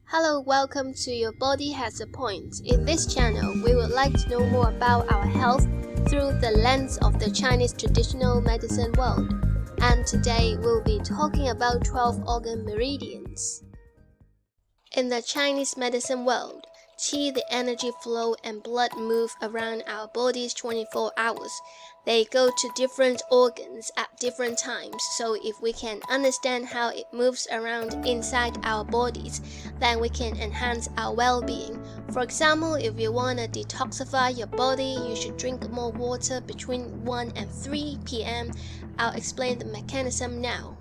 Hello, welcome to Your Body Has a Point. In this channel, we would like to know more about our health through the lens of the Chinese traditional medicine world. And today, we'll be talking about 12 organ meridians. In the Chinese medicine world, qi, the energy flow, and blood move around our bodies 24 hours. They go to different organs at different times, so if we can understand how it moves around inside our bodies, then we can enhance our well-being. For example, if you want to detoxify your body, you should drink more water between 1 and 3 p.m. I'll explain the mechanism now.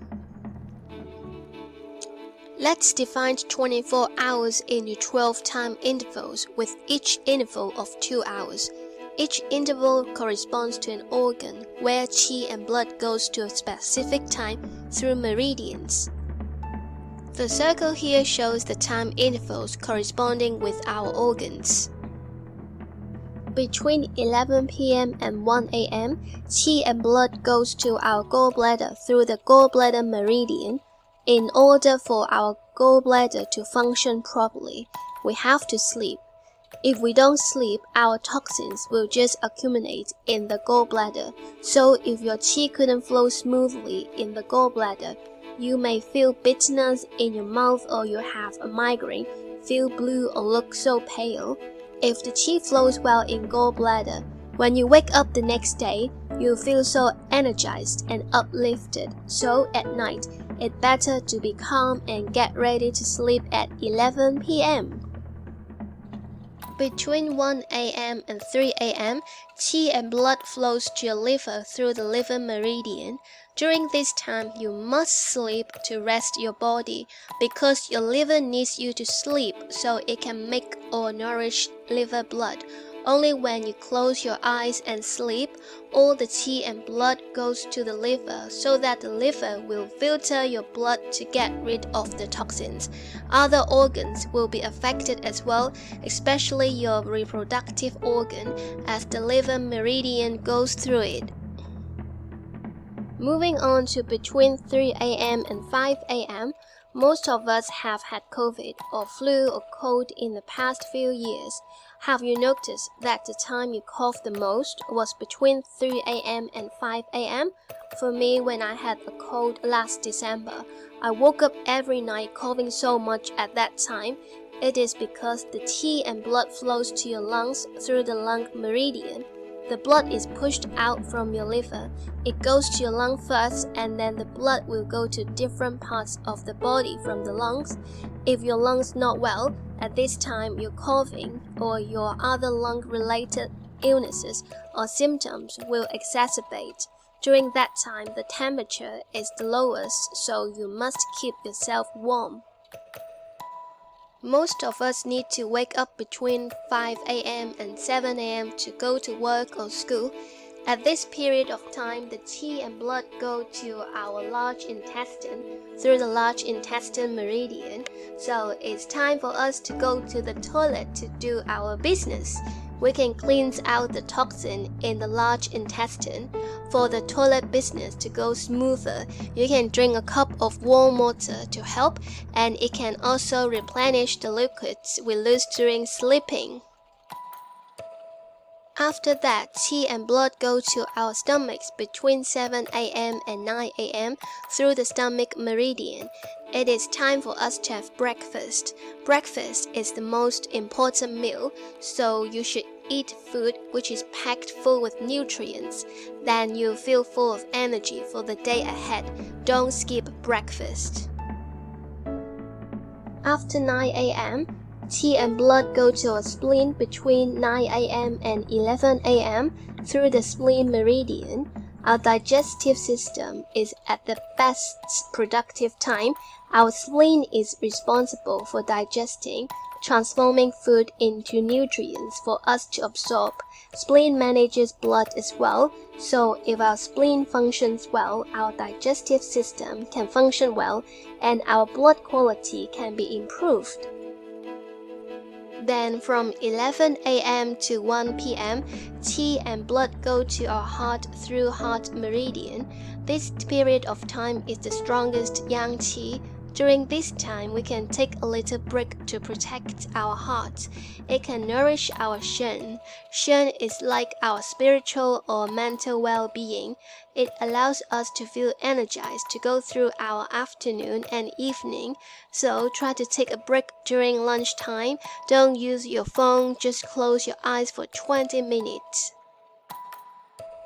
Let's divide 24 hours into 12 time intervals with each interval of 2 hours. Each interval corresponds to an organ where qi and blood goes to a specific time through meridians. The circle here shows the time intervals corresponding with our organs. Between 11 p.m. and 1 a.m., qi and blood goes to our gallbladder through the gallbladder meridian. In order for our gallbladder to function properly, we have to sleep. If we don't sleep, our toxins will just accumulate in the gallbladder. So if your qi couldn't flow smoothly in the gallbladder, you may feel bitterness in your mouth, or you have a migraine, feel blue, or look so pale. If the qi flows well in gallbladder, when you wake up the next day, you feel so energized and uplifted. So at night, it's better to be calm and get ready to sleep at 11 p.m. Between 1 a.m. and 3 a.m., qi and blood flows to your liver through the liver meridian. During this time, you must sleep to rest your body, because your liver needs you to sleep so it can make or nourish liver blood. Only when you close your eyes and sleep, all the qi and blood goes to the liver so that the liver will filter your blood to get rid of the toxins. Other organs will be affected as well, especially your reproductive organ, as the liver meridian goes through it. Moving on to between 3 a.m. and 5 a.m., most of us have had COVID or flu or cold in the past few years. Have you noticed that the time you coughed the most was between 3 a.m. and 5 a.m.? For me, when I had a cold last December, I woke up every night coughing so much at that time. It is because the qi and blood flows to your lungs through the lung meridian. The blood is pushed out from your liver. It goes to your lung first, and then the blood will go to different parts of the body from the lungs. If your lungs not well, at this time your coughing or your other lung-related illnesses or symptoms will exacerbate. During that time, the temperature is the lowest, so you must keep yourself warm. Most of us need to wake up between 5 a.m. and 7 a.m. to go to work or school. At this period of time, the qi and blood go to our large intestine through the large intestine meridian. So it's time for us to go to the toilet to do our business. We can cleanse out the toxin in the large intestine. For the toilet business to go smoother, you can drink a cup of warm water to help, and it can also replenish the liquids we lose during sleeping. After that, qi and blood go to our stomachs between 7 a.m. and 9 a.m. through the stomach meridian. It is time for us to have breakfast. Breakfast is the most important meal, so you should eat food which is packed full with nutrients. Then you'll feel full of energy for the day ahead. Don't skip breakfast. After 9 a.m., qi and blood go to our spleen between 9 a.m. and 11 a.m. through the spleen meridian. Our digestive system is at the best productive time. Our spleen is responsible for digesting, transforming food into nutrients for us to absorb. Spleen manages blood as well, so if our spleen functions well, our digestive system can function well, and our blood quality can be improved. Then from 11 a.m. to 1 p.m., qi and blood go to our heart through heart meridian. This period of time is the strongest yang qi During this time, we can take a little break to protect our heart. It can nourish our shen. Shen is like our spiritual or mental well-being. It allows us to feel energized to go through our afternoon and evening. So try to take a break during lunchtime. Don't use your phone, just close your eyes for 20 minutes.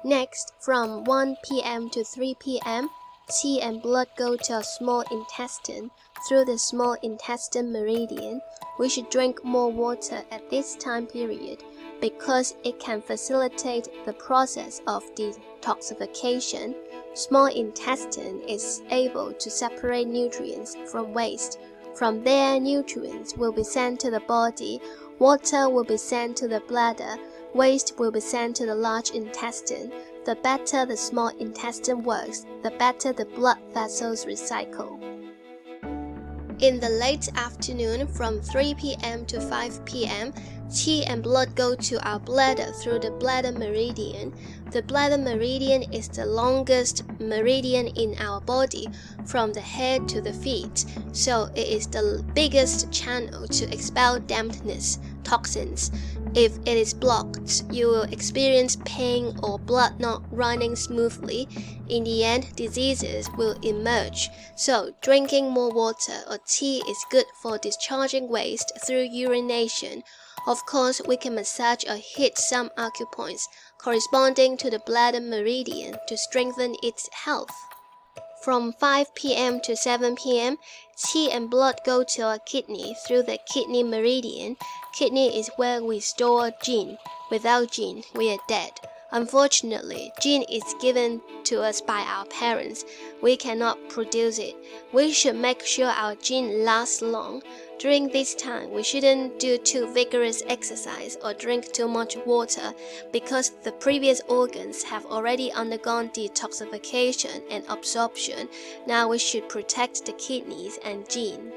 Next, from 1 p.m. to 3 p.m., qi and blood go to our small intestine through the small intestine meridian. We should drink more water at this time period because it can facilitate the process of detoxification. Small intestine is able to separate nutrients from waste. From there, nutrients will be sent to the body, water will be sent to the bladder, waste will be sent to the large intestine. The better the small intestine works, the better the blood vessels recycle. In the late afternoon, from 3 p.m. to 5 p.m., qi and blood go to our bladder through the bladder meridian. The bladder meridian is the longest meridian in our body, from the head to the feet, so it is the biggest channel to expel dampness, toxins. If it is blocked, you will experience pain or blood not running smoothly. In the end, diseases will emerge. So, drinking more water or tea is good for discharging waste through urination. Of course, we can massage or hit some acupoints corresponding to the bladder meridian to strengthen its health. From 5 p.m. to 7 p.m., qi and blood go to our kidney through the kidney meridian. Kidney is where we store qin. Without qin, we are dead. Unfortunately, qin is given to us by our parents. We cannot produce it. We should make sure our qin lasts long. During this time, we shouldn't do too vigorous exercise or drink too much water because the previous organs have already undergone detoxification and absorption. Now we should protect the kidneys and qin.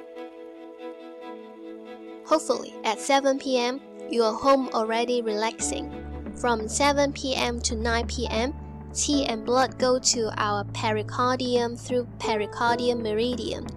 Hopefully, at 7 p.m., you are home already relaxing. From 7 p.m. to 9 p.m., qi and blood go to our pericardium through pericardium meridian.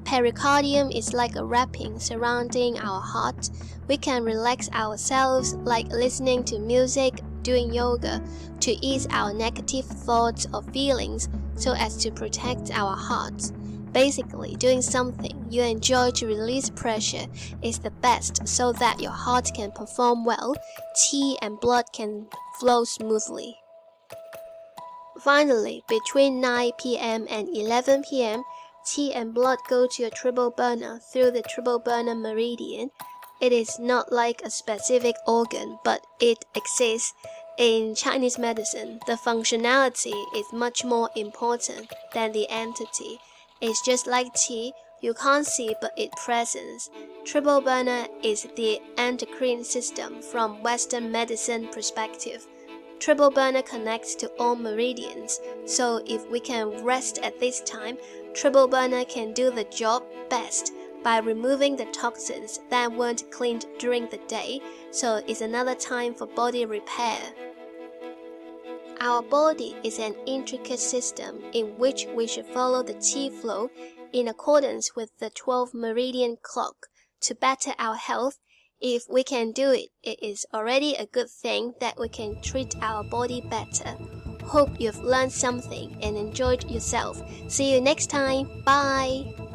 Pericardium is like a wrapping surrounding our heart. We can relax ourselves like listening to music, doing yoga, to ease our negative thoughts or feelings so as to protect our hearts. Basically, doing something you enjoy to release pressure is the best so that your heart can perform well, qi and blood can flow smoothly. Finally, between 9 p.m. and 11 p.m., qi and blood go to a triple burner through the triple burner meridian. It is not like a specific organ, but it exists. In Chinese medicine, the functionality is much more important than the entity. It's just like qi, you can't see but its presence. Triple burner is the endocrine system from Western medicine perspective. Triple burner connects to all meridians, so if we can rest at this time, triple burner can do the job best by removing the toxins that weren't cleaned during the day, so it's another time for body repair. Our body is an intricate system in which we should follow the qi flow in accordance with the 12 meridian clock to better our health. If we can do it, it is already a good thing that we can treat our body better. Hope you've learned something and enjoyed yourself. See you next time. Bye!